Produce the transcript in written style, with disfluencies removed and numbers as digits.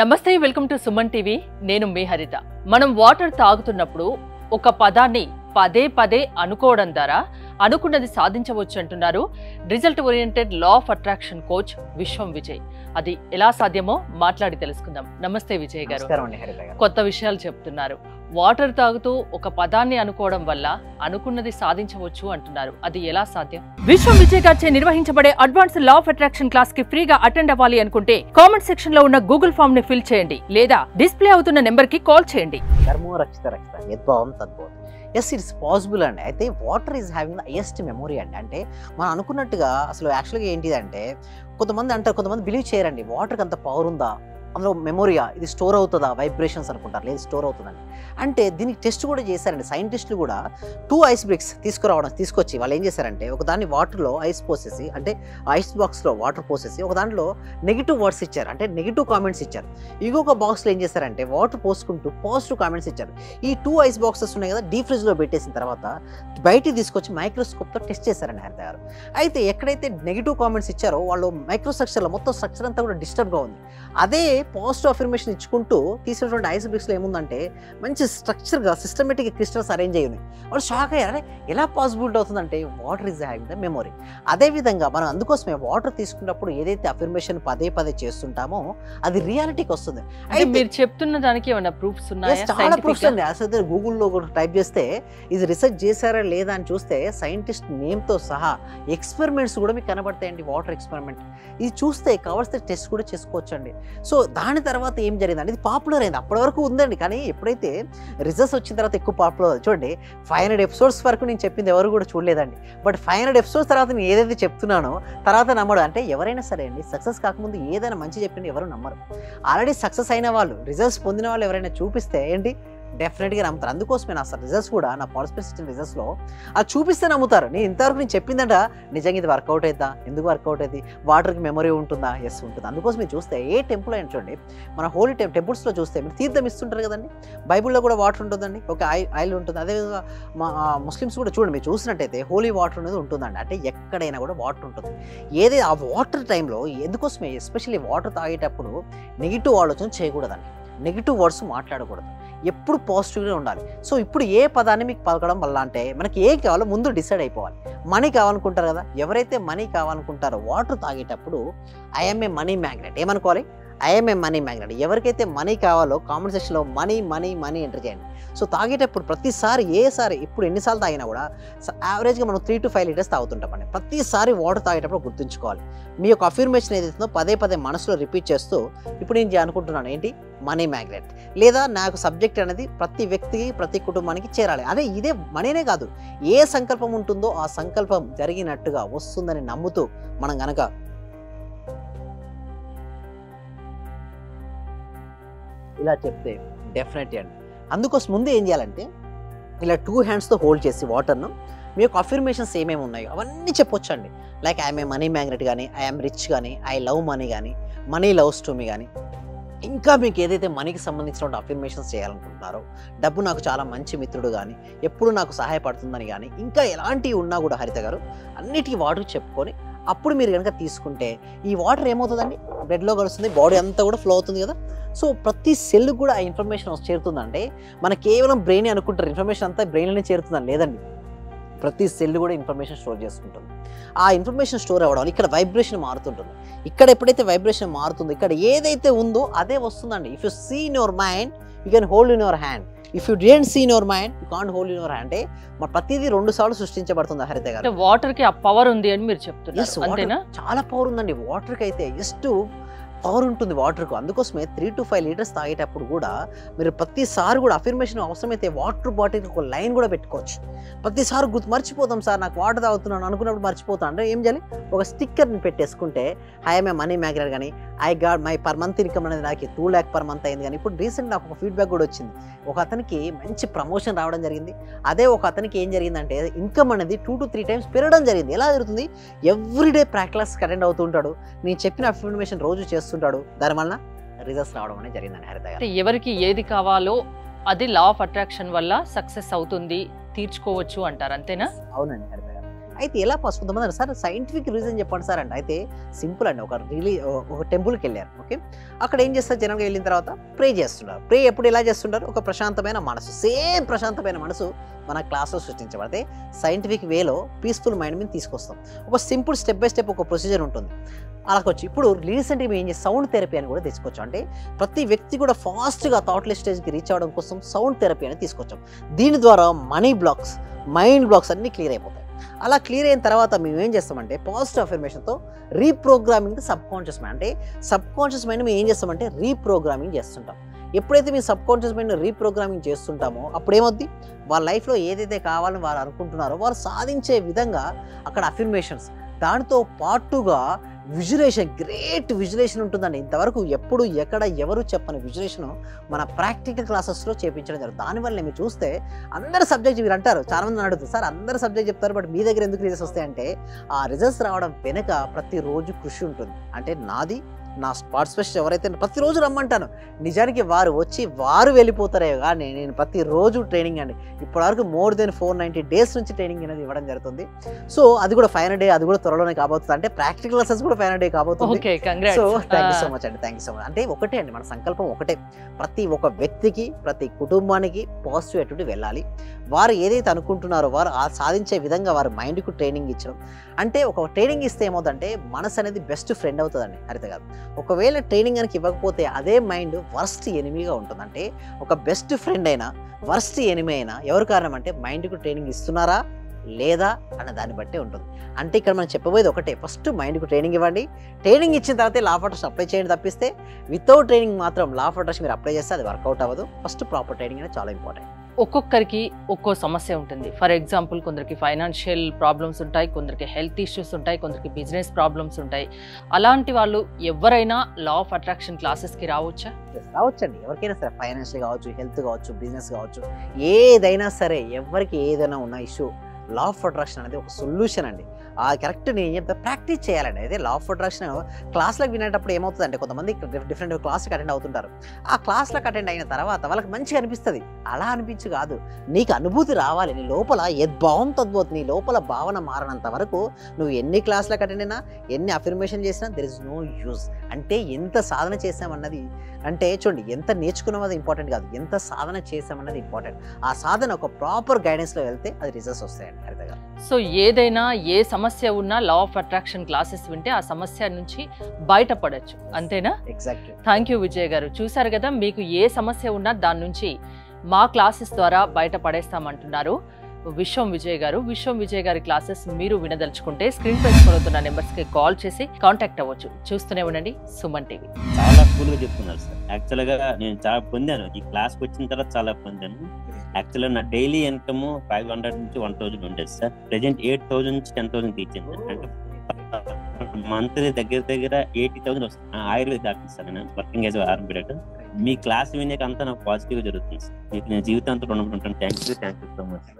నమస్తే welcome to Suman TV నేను మీ హరిత మనం వాటర్ తాగుతున్నప్పుడు ఒక పదాన్ని పదే పదే అనుకోవడం ద్వారా అనుకున్నది సాధించవచ్చు అంటున్నారు result oriented law of attraction coach విశ్వం విజయ్. అది ఎలా సాధ్యమో మాట్లాడి తెలుసుకుందాం. నమస్తే విజయ్ గారు. కొత్త విషయాలు చెప్తున్నారు. వాటర్ తాగుతూ ఒక పదాన్ని అనుకోవడం వల్ల అనుకున్నది సాధించవచ్చు అంటున్నారు. అది ఎలా సాధ్యం? విశ్వం విజయ్ గారిచే నిర్వహించబడే advance law of attraction class కి ఫ్రీగా అటెండ్ అవ్వాలి అనుకుంటే కామెంట్ సెక్షన్ లో ఉన్న గూగుల్ ఫామ్ ని ఫిల్ చేయండి లేదా డిస్ప్లే అవుతున్న నెంబర్ కి కాల్ చేయండి. ఎస్ ఇట్స్ పాసిబుల్ అండి. అయితే water is having the highest memory అండి. అంటే మనం అనుకున్నట్టుగా అసలు యాక్చువల్గా ఏంటిదంటే కొంతమంది అంటారు, కొంతమంది బిలీవ్ చేయరండి వాటర్కి అంత పవర్ ఉందా, అందులో మెమొరియా, ఇది స్టోర్ అవుతుందా, వైబ్రేషన్స్ అనుకుంటారు, లేదు స్టోర్ అవుతుందండి. అంటే దీనికి టెస్ట్ కూడా చేశారండి సైంటిస్టులు కూడా. 2 ఐస్ బ్రిక్స్ తీసుకొచ్చి వాళ్ళు ఏం చేశారంటే ఒక దాన్ని వాటర్లో ఐస్ పోసేసి, అంటే ఐస్ బాక్స్లో వాటర్ పోసేసి ఒక దాంట్లో నెగిటివ్ వర్డ్స్ ఇచ్చారు, అంటే నెగిటివ్ కామెంట్స్ ఇచ్చారు. ఇంకొక బాక్స్లో ఏం చేశారంటే వాటర్ పోసుకుంటూ పాజిటివ్ కామెంట్స్ ఇచ్చారు. ఈ 2 ఐస్ బాక్సెస్ ఉన్నాయి కదా, డీప్ ఫ్రిడ్జ్లో పెట్టేసిన తర్వాత బయటికి తీసుకొచ్చి మైక్రోస్కోప్తో టెస్ట్ చేశారండి హరిత గారు. అయితే ఎక్కడైతే నెగిటివ్ కామెంట్స్ ఇచ్చారో వాళ్ళు మైక్రో స్ట్రక్చర్లో మొత్తం స్ట్రక్చర్ అంతా కూడా డిస్టర్బ్గా ఉంది. అదే పాజిటివ్ అఫర్మేషన్ ఇచ్చుకుంటూ తీసినటువంటి ఐస్ బ్రిక్స్లో ఏముందంటే మంచి స్ట్రక్చర్గా సిస్టమేటిక్ క్రిస్టల్స్ అరేంజ్ అయ్యి ఉన్నాయి. వాళ్ళు షాక్ అయ్యారు, ఎలా పాసిబిలిటీ అవుతుందంటే water is having the memory. అదేవిధంగా మనం అందుకోసమే వాటర్ తీసుకున్నప్పుడు ఏదైతే అఫర్మేషన్ పదే పదే చేస్తుంటామో అది రియాలిటీకి వస్తుంది. అయితే మీరు చెప్తున్న దానికి ఏమైనా ప్రూఫ్స్ ఉన్నాయా? చాలా ప్రూఫ్స్ అండి. అసలు గూగుల్లో టైప్ చేస్తే ఇది రిసర్చ్ చేశారా లేదా అని చూస్తే సైంటిస్ట్ నేమ్తో సహా ఎక్స్పెరిమెంట్స్ కూడా మీకు కనబడతాయండి. వాటర్ ఎక్స్పెరిమెంట్ ఇది చూస్తే కావాల్సిన టెస్ట్ కూడా చేసుకోవచ్చండి. సో దాని తర్వాత ఏం జరిగిందండి, ఇది పాపులర్ అయింది. అప్పటి వరకు ఉందండి, కానీ ఎప్పుడైతే రిజల్ట్స్ వచ్చిన తర్వాత ఎక్కువ పాపులర్. చూడండి 500 ఎపిసోడ్స్ వరకు నేను చెప్పింది ఎవరు కూడా చూడలేదండి. బట్ 500 ఎపిసోడ్స్ తర్వాత నేను ఏదైతే చెప్తున్నానో తర్వాత నమ్మడు. అంటే ఎవరైనా సరే అండి సక్సెస్ కాకముందు ఏదైనా మంచి చెప్పింది ఎవరు నమ్మరు. ఆల్రెడీ సక్సెస్ అయిన వాళ్ళు, రిజల్ట్స్ పొందిన వాళ్ళు ఎవరైనా చూపిస్తే ఏంటి డెఫినెట్గా నమ్ముతారు. అందుకోసమే నా రిజల్ట్స్ కూడా నా పార్టిసిపేషన్ రిజల్ట్స్లో అది చూపిస్తే నమ్ముతారు. నేను ఇంతవరకు నేను చెప్పిందంట నిజంగా ఇది వర్కౌట్ అవుతుందా, ఎందుకు వర్కౌట్ అవుతుంది, వాటర్కి మెమరీ ఉంటుందా, ఎస్ ఉంటుంది. అందుకోసం మీరు చూస్తే ఏ టెంపుల్ అయినా చూడండి, మన హోలీ టెంపుల్స్లో చూస్తే మీరు తీర్థం ఇస్తుంటారు కదండి, బైబుల్లో కూడా వాటర్ ఉంటుందండి, ఒక ఆయిల్ ఉంటుంది. అదేవిధంగా మా ముస్లిమ్స్ కూడా చూడండి, మీరు చూసినట్టయితే హోలీ వాటర్ అనేది ఉంటుందండి. అంటే ఎక్కడైనా కూడా వాటర్ ఉంటుంది. ఏదైతే ఆ వాటర్ టైంలో ఎందుకోసమే ఎస్పెషల్లీ వాటర్ తాగేటప్పుడు నెగిటివ్ ఆలోచన చేయకూడదండి, నెగిటివ్ వర్డ్స్ మాట్లాడకూడదు, ఎప్పుడు పాజిటివ్గా ఉండాలి. సో ఇప్పుడు ఏ పదాన్ని మీకు పలకడం వల్ల అంటే మనకి ఏం కావాలో ముందు డిసైడ్ అయిపోవాలి. మనీ కావాలనుకుంటారు కదా, ఎవరైతే మనీ కావాలనుకుంటారో వాటర్ తాగేటప్పుడు ఐఎమ్ ఏ మనీ మ్యాగ్నెట్ ఏమనుకోవాలి, ఐఎమ్ ఏ మనీ మ్యాగ్నెట్. ఎవరికైతే మనీ కావాలో కామెంట్ సెక్షన్లో మనీ మనీ మనీ ఎంటర్ చేయండి. సో తాగేటప్పుడు ప్రతిసారి ఇప్పుడు ఎన్నిసార్లు తాగినా కూడా యావరేజ్గా మనం 3 to 5 లీటర్స్ తాగుతుంటామండి. ప్రతిసారి వాటర్ తాగేటప్పుడు గుర్తుంచుకోవాలి. మీ యొక్క అఫర్మేషన్ ఏదైతుందో పదే పదే మనసులో రిపీట్ చేస్తూ ఇప్పుడు నేను అనుకుంటున్నాను ఏంటి, మనీ మ్యాగ్నెట్, లేదా నాకు సబ్జెక్ట్ అనేది ప్రతి వ్యక్తికి ప్రతి కుటుంబానికి చేరాలి. అదే ఇదే మనీనే కాదు, ఏ సంకల్పం ఉంటుందో ఆ సంకల్పం జరిగినట్టుగా వస్తుందని నమ్ముతూ మనం గనక ఇలా చెప్తే డెఫినెట్లీ అండి. అందుకోసం ముందు ఏం చేయాలంటే ఇలా 2 హ్యాండ్స్తో హోల్డ్ చేసి వాటర్ను మీ యొక్క అఫర్మేషన్స్ ఏమేమి ఉన్నాయో అవన్నీ చెప్పొచ్చు అండి. Like I'm a money magnet కానీ, ఐఎమ్ రిచ్ కానీ, ఐ లవ్ మనీ కానీ, మనీ లవ్స్ టు మీ కానీ, ఇంకా మీకు ఏదైతే మనీకి సంబంధించిన అఫర్మేషన్స్ చేయాలనుకుంటున్నారో, డబ్బు నాకు చాలా మంచి మిత్రుడు కానీ, ఎప్పుడు నాకు సహాయపడుతుందని కానీ, ఇంకా ఎలాంటివి ఉన్నా కూడా హరిత గారు అన్నిటికీ వాటర్ చెప్పుకొని అప్పుడు మీరు కనుక తీసుకుంటే ఈ వాటర్ ఏమవుతుందండి బ్లడ్లో కలుస్తుంది, బాడీ అంతా కూడా ఫ్లో అవుతుంది కదా. సో ప్రతి సెల్ కూడా ఆ ఇన్ఫర్మేషన్ చేరుతుందంటే మన కేవలం బ్రెయిన్ అనుకుంటారు ఇన్ఫర్మేషన్ అంతా బ్రెయిన్లోనే చేరుతుందని, లేదండి. ప్రతి సెల్ కూడా ఇన్ఫర్మేషన్ స్టోర్ చేసుకుంటుంది. ఆ ఇన్ఫర్మేషన్ స్టోర్ అవ్వడం ఇక్కడ వైబ్రేషన్ మారుతుంటుంది. ఇక్కడ ఎప్పుడైతే వైబ్రేషన్ మారుతుందో ఇక్కడ ఏదైతే ఉందో అదే వస్తుందండి. If you see in your mind you can hold in your hand, if you don't see in your mind you can't hold in your hand. అంటే మన ప్రతిదీ 2 సార్లు సృష్టించబడుతుంది హరిత గారు. వాటర్ కి ఆ పవర్ ఉంది అని మీరు చెప్తున్నారు, అంతేనా? చాలా పవర్ ఉందండి వాటర్కి, అయితే జస్ట్ పవర్ ఉంటుంది వాటర్కు. అందుకోసమే 3 to 5 లీటర్స్ తాగేటప్పుడు కూడా మీరు ప్రతిసారి కూడా అఫర్మేషన్ అవసరమైతే వాటర్ బాటిల్కి ఒక లైన్ కూడా పెట్టుకోవచ్చు. ప్రతిసారి మర్చిపోతాం సార్ నాకు వాటర్ తాగుతున్నాను అనుకున్నప్పుడు మర్చిపోతాం అంటే ఏం చేయాలి, ఒక స్టిక్కర్ని పెట్టేసుకుంటే ఐఎమ్ ఏ మనీ మ్యాగ్నెట్ కానీ, I got my per month income అనేది నాకు 2 lakh per month అయింది. కానీ ఇప్పుడు రీసెంట్ నాకు ఒక ఫీడ్బ్యాక్ కూడా వచ్చింది, ఒక అతనికి మంచి ప్రమోషన్ రావడం జరిగింది. అదే ఒక అతనికి ఏం జరిగిందంటే ఇన్కమ్ అనేది 2 to 3 times పెరగడం జరిగింది. ఎలా జరుగుతుంది, ఎవ్రీడే ప్రాక్టీస్కి అటెండ్ అవుతుంటాడు, నేను చెప్పిన అఫర్మేషన్ రోజు చేస్తుంటాడు, దానివల్ల రిజల్ట్స్ రావడం అనేది జరిగిందని హరిత గారు. ఎవరికి ఏది కావాలో అది లా ఆఫ్ అట్రాక్షన్ వల్ల సక్సెస్ అవుతుంది, తీర్చుకోవచ్చు అంటారు, అంతేనా? అవునండి హరిత గారు. అయితే ఎలా పాస్ కొంతమంది అన్నారు, సార్ సైంటిఫిక్ రీజన్ చెప్పండి సార్ అంటే, అయితే సింపుల్ అండి. ఒక టెంపుల్కి వెళ్ళారు. ఓకే, అక్కడ ఏం చేస్తారు, జనంగా వెళ్ళిన తర్వాత ప్రే చేస్తున్నారు. ప్రే ఎప్పుడు ఎలా చేస్తుంటారు, ఒక ప్రశాంతమైన మనసు, సేమ్ ప్రశాంతమైన మనసు మన క్లాస్లో సృష్టించబడితే సైంటిఫిక్ వేలో పీస్ఫుల్ మైండ్ మీద తీసుకొస్తాం. ఒక సింపుల్ స్టెప్ బై స్టెప్ ఒక ప్రొసీజర్ ఉంటుంది. అలాగొచ్చి ఇప్పుడు రీసెంట్గా మేము ఏం చేసి సౌండ్ థెరపీ అని కూడా తెచ్చుకోవచ్చు. అంటే ప్రతి వ్యక్తి కూడా ఫాస్ట్గా థాట్లెస్ స్టేజ్కి రీచ్ అవ్వడం కోసం సౌండ్ థెరపీ అని తీసుకొచ్చాం. దీని ద్వారా మనీ బ్లాక్స్, మైండ్ బ్లాక్స్ అన్నీ క్లియర్ అయిపోతాయి. అలా క్లియర్ అయిన తర్వాత మేము ఏం చేస్తామంటే పాజిటివ్ అఫర్మేషన్తో రీప్రోగ్రామింగ్ సబ్ కాన్షియస్ మైండ్, అంటే సబ్ కాన్షియస్ మైండ్ మేము ఏం చేస్తామంటే రీప్రోగ్రామింగ్ చేస్తుంటాం. ఎప్పుడైతే మేము సబ్ కాన్షియస్ మైండ్ రీప్రోగ్రామింగ్ చేస్తుంటామో అప్పుడు ఏమవుద్ది, వాళ్ళ లైఫ్లో ఏదైతే కావాలని వారు అనుకుంటున్నారో వారు సాధించే విధంగా అక్కడ అఫర్మేషన్స్, దానితో పాటుగా విజులేషన్, గ్రేట్ విజులేషన్ ఉంటుందండి. ఇంతవరకు ఎప్పుడు ఎక్కడ ఎవరు చెప్పని విజులేషన్ మన ప్రాక్టికల్ క్లాసెస్లో చేయించడం జరుగుతుంది. దానివల్ల మీరు చూస్తే అందరు సబ్జెక్ట్ మీరు అంటారు, చాలామంది అడుగుతారు, సార్ అందరు సబ్జెక్ట్ చెప్తారు బట్ మీ దగ్గర ఎందుకు రిజల్ట్స్ వస్తాయంటే, ఆ రిజల్ట్స్ రావడం వెనుక ప్రతిరోజు కృషి ఉంటుంది. అంటే నాది, నా స్పాట్ స్పెషల్ ఎవరైతే ప్రతిరోజు రమ్మంటాను, నిజానికి వారు వచ్చి వారు వెళ్ళిపోతారే కానీ నేను ప్రతిరోజు ట్రైనింగ్ అండి. ఇప్పటివరకు మోర్ దెన్ 490 days నుంచి ట్రైనింగ్ అనేది ఇవ్వడం జరుగుతుంది. సో అది కూడా 500 day, అది కూడా త్వరలోనే కాబోతుంది. అంటే ప్రాక్టికల్ క్లాసెస్ కూడా 500 day కాబోతుంది. So thank you so much అండి, థ్యాంక్ యూ సో మచ్. అంటే ఒకటే అండి, మన సంకల్పం ఒకటే, ప్రతి ఒక్క వ్యక్తికి, ప్రతి కుటుంబానికి పాజిటివ్ యాటిట్యూడ్ వెళ్ళాలి. వారు ఏదైతే అనుకుంటున్నారో వారు ఆ సాధించే విధంగా వారి మైండ్కు ట్రైనింగ్ ఇచ్చడం. అంటే ఒక ట్రైనింగ్ ఇస్తే ఏమవుతుందంటే మనసు అనేది బెస్ట్ ఫ్రెండ్ అవుతుందండి హరిత గారు. ఒకవేళ ట్రైనింగ్ కనుక ఇవ్వకపోతే అదే మైండ్ వర్స్ట్ ఎనిమీగా ఉంటుంది. అంటే ఒక బెస్ట్ ఫ్రెండ్ అయినా వర్స్ట్ ఎనిమీ అయినా ఎవరు కారణం అంటే మైండ్కు ట్రైనింగ్ ఇస్తున్నారా లేదా అన్న దాన్ని బట్టే ఉంటుంది. అంటే ఇక్కడ మనం చెప్పబోయేది ఒకటే, ఫస్ట్ మైండ్కు ట్రైనింగ్ ఇవ్వండి. ట్రైనింగ్ ఇచ్చిన తర్వాత లా ఆఫ్ అట్రాక్షన్ అప్లై చేయండి తప్పిస్తే వితౌట్ ట్రైనింగ్ మాత్రం లా ఆఫ్ అట్రాక్షన్ మీరు అప్లై చేస్తే అది వర్కౌట్ అవ్వదు. ఫస్ట్ ప్రాపర్ ట్రైనింగ్ అనేది చాలా ఇంపార్టెంట్. ఒక్కొక్కరికి ఒక్కో సమస్య ఉంటుంది. ఫర్ ఎగ్జాంపుల్ కొందరికి ఫైనాన్షియల్ ప్రాబ్లమ్స్ ఉంటాయి, కొందరికి హెల్త్ ఇష్యూస్ ఉంటాయి, కొందరికి బిజినెస్ ప్రాబ్లమ్స్ ఉంటాయి. అలాంటి వాళ్ళు ఎవరైనా లా ఆఫ్ అట్రాక్షన్ క్లాసెస్కి రావచ్చా? రావచ్చండి, ఎవరికైనా సరే, ఫైనాన్షియల్ కావచ్చు, హెల్త్ కావచ్చు, బిజినెస్ కావచ్చు, ఏదైనా సరే, ఎవరికి ఏదైనా ఉన్న ఇష్యూ లా ఆఫ్ అట్రాక్షన్ అనేది ఒక సొల్యూషన్ అండి. ఆ కరెక్ట్ నేను చెప్తా, ప్రాక్టీస్ చేయాలండి. అయితే లా ఆఫ్ అట్రాక్షన్ క్లాస్లకు వినేటప్పుడు ఏమవుతుందంటే కొంతమంది డిఫరెంట్ క్లాస్కి అటెండ్ అవుతుంటారు. ఆ క్లాస్లకు అటెండ్ అయిన తర్వాత వాళ్ళకి మంచిగా అనిపిస్తుంది. అలా అనిపించు కాదు, నీకు అనుభూతి రావాలి. నీ లోపల యద్భావం తద్భూతి, నీ లోపల భావన మారనంత వరకు నువ్వు ఎన్ని క్లాస్లకు అటెండ్ అయినా, ఎన్ని అఫర్మేషన్ చేసినా దెర్ ఇస్ నో యూజ్. అంటే ఎంత సాధన చేసామన్నది, అంటే చూడండి ఎంత నేర్చుకున్నది ఇంపార్టెంట్ కాదు, ఎంత సాధన చేసామన్నది ఇంపార్టెంట్. ఆ సాధన ఒక ప్రాపర్ గైడెన్స్లో వెళ్తే అది రిజల్ట్స్ వస్తాయండి హరితగా. సో ఏదైనా ఏ సమస్య ఉన్నా లా ఆఫ్ అట్రాక్షన్ క్లాసెస్ వింటే ఆ సమస్య నుంచి బయటపడచ్చు, అంతేనా? ఎగ్జాక్ట్లీ. థ్యాంక్ యూ విజయ్ గారు. చూసారు కదా, మీకు ఏ సమస్య ఉన్నా దాని నుంచి మా క్లాసెస్ ద్వారా బయటపడేస్తామంటున్నారు విశ్వం విజయ్ గారు. విశ్వం విజయ్ గారి క్లాసెస్ మీరు వినదలుచుకుంటే స్క్రీన్ పై స్క్రోల్ నెంబర్స్కి కాల్ చేసి కాంటాక్ట్ అవ్వచ్చు. చూస్తూనే ఉండండి సుమన్ టీవీ. చాలా కూల్గా చెప్తున్నారు సార్. యాక్చువల్గా నేను చాలా పొందాను, ఈ క్లాస్కి వచ్చిన తర్వాత చాలా పొందాను. యాక్చువల్గా నా డైలీ ఇన్కమ్ 500 నుంచి 1000 ఉండేది సార్. ప్రెజెంట్ 8000 నుంచి 10,000 తీర్చింది. అంటే మంత్లీ దగ్గర 80,000 వస్తుంది. ఆయుర్వేద డాక్టర్ సార్, నేను వర్కింగ్ యాజ్ ఆర్ఎంపీ. మీ క్లాస్ వినేక అంతా నాకు పాజిటివ్గా జరుగుతుంది సార్. మీకు నేను జీవితాంతం రుణపడి ఉంటాను. Thank you so much sir.